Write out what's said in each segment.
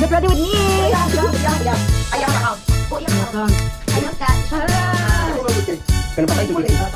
Get ready with me. Ayaw na out. Ayaw ka. Kaya pa tayo dito.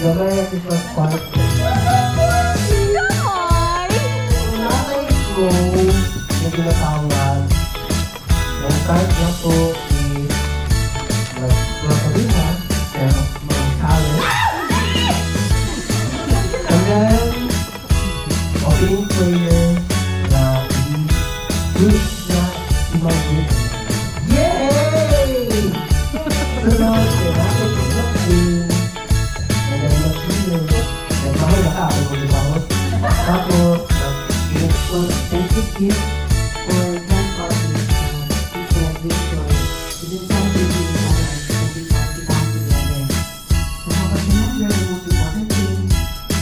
Gamay Christmas party. Nanay ko na ginatawag. Ang card na po is mga kabihan and mga talent. And then, opening prayer na good na imagine. Yay! Sunod, kailangan ko mag-in. Tapos, thank you for grandfather celebration. Within some days, we have to come together. So, how remember the most important thing,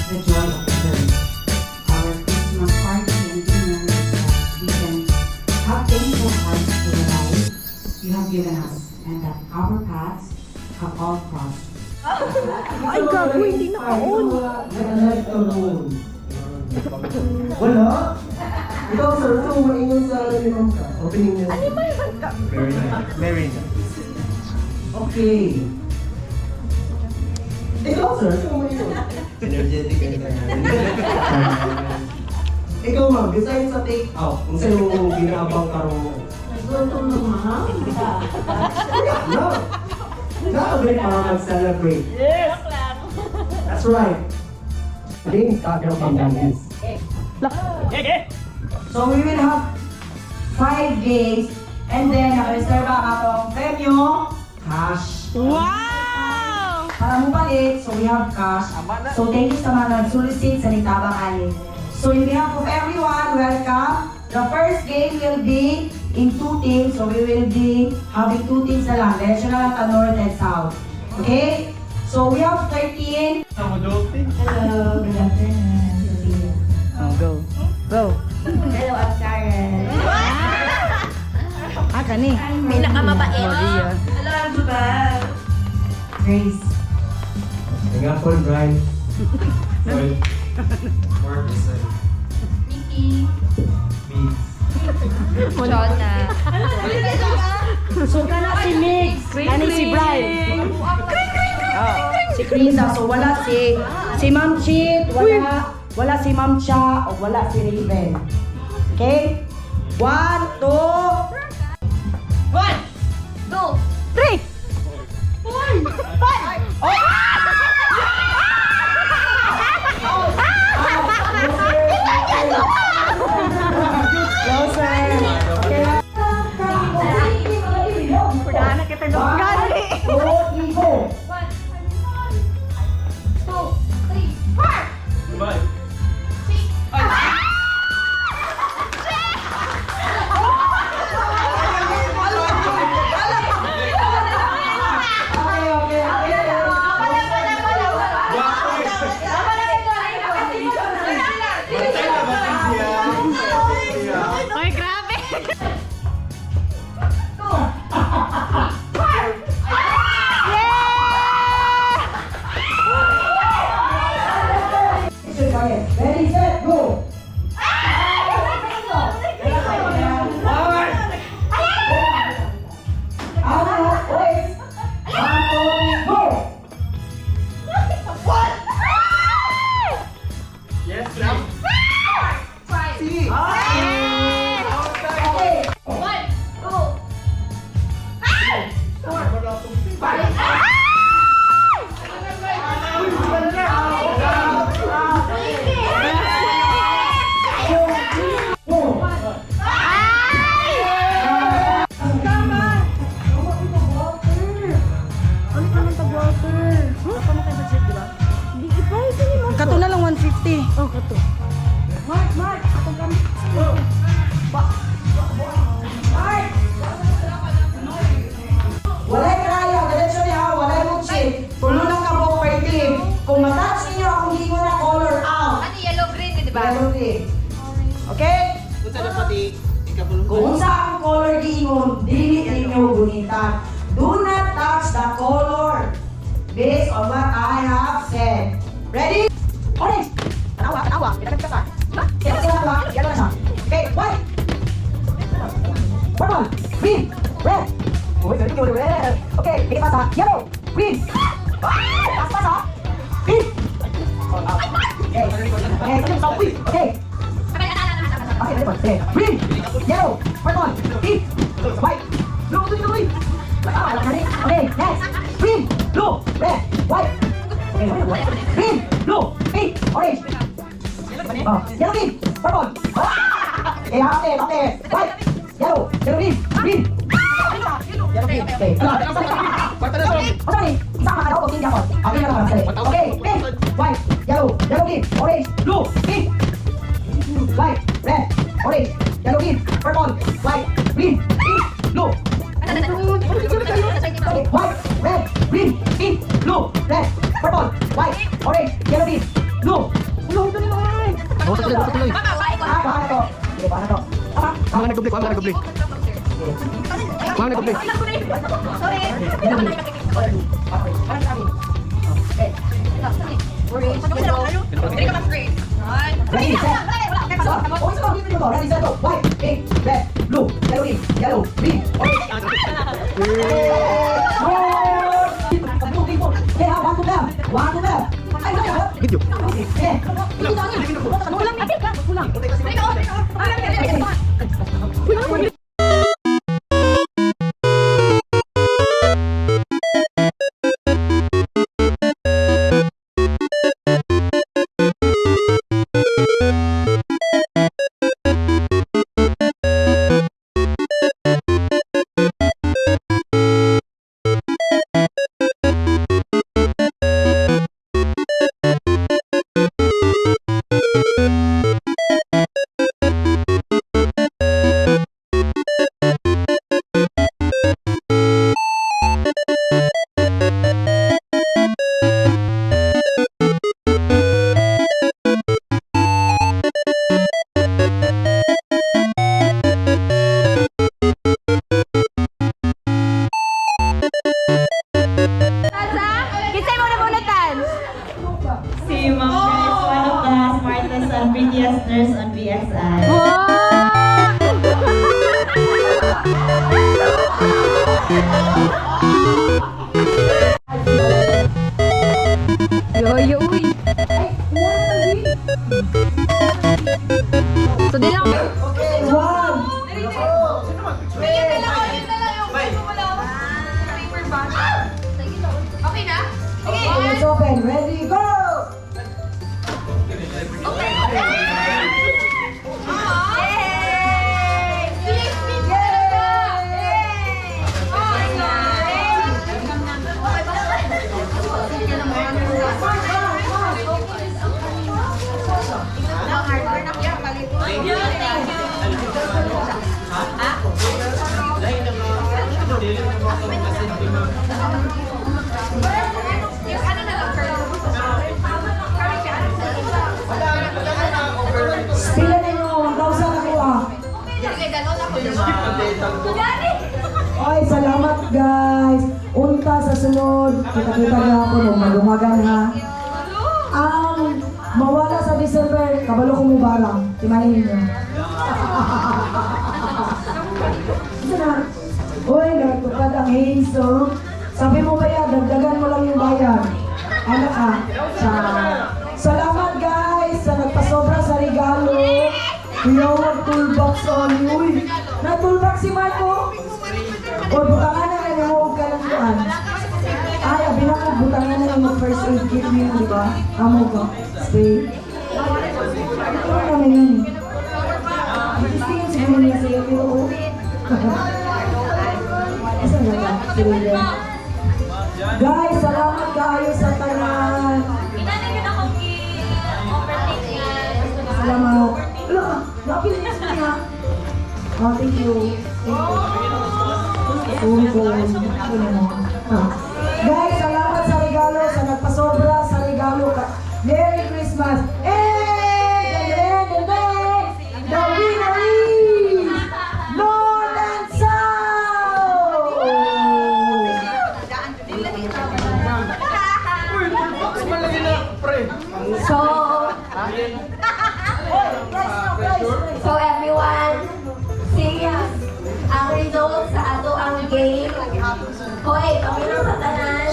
the joy of the birth. Our Christmas party and dinner is that we can have thankful hearts for the life you have given us, and that our paths have all crossed. Ay, gago, hindi naka-on. Wala? Ikaw, sir, so maingon sa minimum ka. Opening niya. Ano ba yung ka? Very nice. Okay. Ikaw, sir, so maingon. Energetic and Ikaw, ma'am, design sa take-out. Kung sa'yo ginabang karong mo. Nagluto ng mahal. No! Nakabay para mag-celebrate. Yes! That's right. Ding, kagaw pang games. So we will have 5 games and then nakareserve ang atong premyo, cash. Wow! Para mo balik, so we have cash. So thank you sa mga nag-solicit sa Nitabang Ali. So in behalf of everyone, welcome. The first game will be in 2 teams. So we will be having 2 teams na lang. Diretso na lang sa North and South. Okay? So we have 13. Hello, good afternoon. Oh, go. Go. Hello, I'm Karen. Ah, kani. Pinakamabait. Maria. Hello, I'm Jubal. Grace. Nga po, Brian. Sorry. Mark is Nikki. me. Jonah. So kana si Mix, kani si Brian. Oh, si Krisa. So wala si Ma'am Chit, wala si Ma'am Cha, o wala si Raven. Okay? 1, 2, 3! Perdana kita dong kali. Ay, grabe! Ready, set, go! Out, wait! 1, 2, go! Yes, ma'am. Okay. Kato na lang 150. Oh, kato. Mark! Walay karaya, diretso niya, walay mutsi. Pulo ng kabok per team. Kung matouch ninyo akong giingon na color out. Ano, yellow, green, di ba? Yellow team. Okay? Kung sa ang color giingon, dili ninyo gunitan. Do not touch the color based on what I have said. Ready? Orange! Tanawa, pinagad ka sa. Kaya ka sila ba? Yellow na siya. Okay, white! Purple! Green! Red! Uy, galing ko red! Okay, pinipasa. Yellow! Green! Pasa! Green! Okay, okay. Okay, very good. Okay, green! Yellow! Purple! Pink! White! Blue! Blue! Okay, next! Green! Blue! Red! White! Okay, green! Blue! Pink! Orange! Oh, yellow, green, purple. Okay, okay. White, yellow, green, green. Yellow, green. Okay. Sorry. Isa ka daw, okay ako. Okay na naman sa'yo. Okay, pink, white, yellow, green, orange, blue, pink. White, red, orange, yellow, green, purple, white, green, pink, blue. Okay, white, red, green, pink, blue, red, purple, white, orange, yellow, green, blue. Tuloy. Baka na to. Sige, baka na to. Mga nag-public. Sorry. Ready, set. Oh, isa dito to. Ready, set, go. White, pink, red, blue, yellow, green, orange. Okay, one to them. Ay, video. Okay. prettiest nurse on BSI. Wow! Yoyo, uy. So, di lang. One. Yun na lang, yun na lang yung wala ako. Paper bag. Okay na? Sige. Let's open. Ready, go! Okay. Yay! Bilis, bilis talaga! Yay! Oh, yung ano na lang, Pila ninyo, 1,000 ako ah. Sige, gano'n ako. Daddy! Ay, salamat guys. Unta sa sunod. Kita-kita na ako nung malumagan ha. Mawala sa December, kabalo ko mo barang. Timahin niyo. Ito na. Uy, nagtupad ang Hazel. Sabi mo ba yan, dagdagan mo lang yung bayan. Anak ka. Salamat guys sa nagpasobra sa regalo. Pinawag toolbox on. Uy, na-toolbox si Marco. O, butangan na na huwag ka lang doon. Ay, abi na ko, butangan na yung first aid kit mo, di ba? Amo ko. Stay. Ito na naman yun. Interesting yung siguro niya sa'yo, pero o. Asan na ba? Sige. Guys, salamat kayo sa tanan. Pinanagin akong i-overtake niya. Salamat. Wala ka, napili niya sa niya. Oh, thank you. Guys, salamat sa regalo, sa nagpasobra sa regalo ka. Merry Christmas! The winner is North and South! So everyone, serious ang result sa ato ang game. Hoy, kami ng satanan.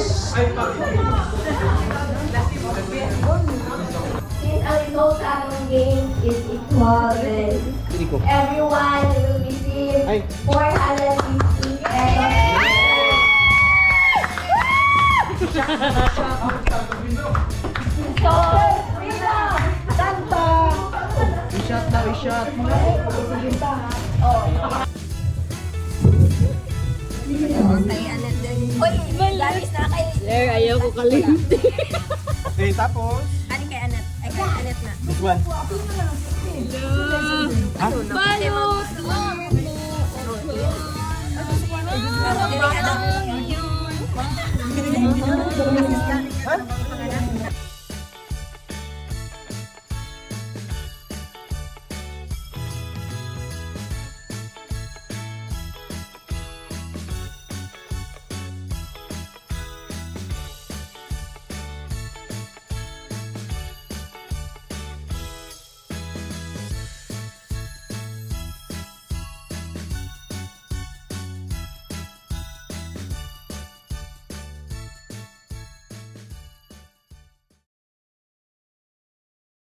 Since ang result sa atong game is equal, then everyone will receive 450 pesos. So, Uy, galis na kay... Sir, ayaw ko kalimti. Okay, tapos. Ano kay Anet? Ay, kay Anet na. This one. Balot! Ano kay Anet? Ha?